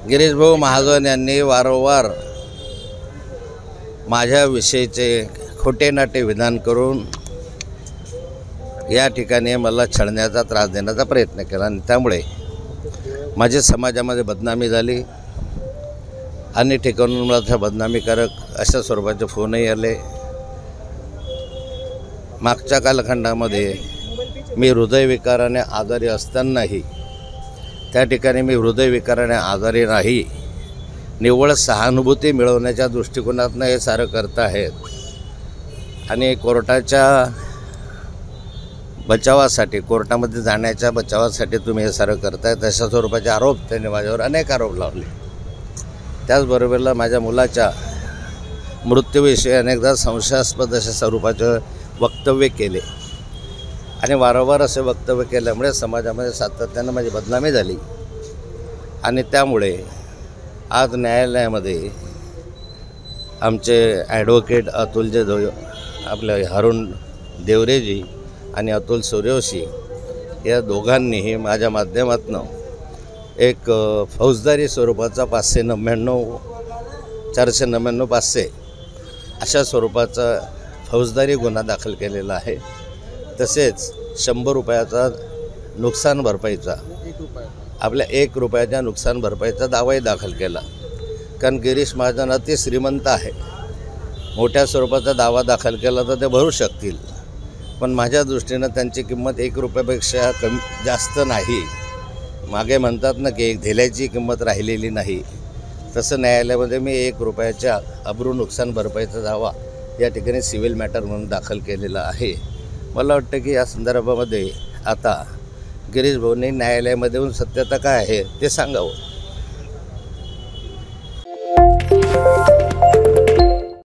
गिरीश भाऊ महाजन यांनी वारंवार माझ्याविषयीचे खोटे नाटे विधान करून या ठिकाणी मला छळण्याचा त्रास देण्याचा प्रयत्न केला आणि त्यामुळे माझी समाजामध्ये बदनामी झाली। अनेक ठिकाणून मला त्या बदनामीकारक अशा स्वरूपाचे फोनही आले। मागच्या कालखंडामध्ये मी हृदयविकाराने आजारी असतानाही त्या ठिकाणी मी हृदयविकाराने आजारी नाही, निव्वळ सहानुभूती मिळवण्याच्या दृष्टिकोनातून हे सारं करत आहेत आणि कोर्टाच्या बचावासाठी, कोर्टामध्ये जाण्याच्या बचावासाठी तुम्ही हे सारं करताय तशा स्वरूपाचे आरोप त्यांनी माझ्यावर अनेक आरोप लावले। त्याचबरोबरला माझ्या मुलाच्या मृत्यूविषयी अनेकदा संशयास्पद अशा स्वरूपाचे वक्तव्य केले आणि वारंवार असे वक्तव्य केल्यामुळे समाजामध्ये सातत्यानं माझी बदनामी झाली आणि त्यामुळे आज न्यायालयामध्ये आमचे ॲडव्होकेट अतुलजी आपले हरुण देवरेजी आणि अतुल सूर्यवंशी या दोघांनीही माझ्या माध्यमातून एक फौजदारी स्वरूपाचा 599 499 500 अशा स्वरूपाचा फौजदारी गुन्हा दाखल केलेला आहे। तसेच 100 रुपयाचा नुकसान भरपाईचा आपल्या 1 रुपयाच्या नुकसान भरपाईचा दावाही दाखल केला। कारण गिरीश महाजन अति श्रीमंत आहे, मोठ्या स्वरूपाचा दावा दाखल केला तर ते भरू शकतील, पण माझ्या दृष्टीनं त्यांची किंमत 1 रुपयापेक्षा जास्त नाही। मागे म्हणतात ना की एक धेल्याची किंमत राहिलेली नाही, तसं न्यायालयामध्ये मी 1 रुपयाच्या अब्रू नुकसान भरपाईचा दावा या ठिकाणी सिव्हिल मॅटर म्हणून दाखल केलेला आहे। मला वाटतं की या संदर्भामध्ये आता गिरीश भाऊंनी न्यायालयामध्ये येऊन सत्यता काय आहे ते सांगावं।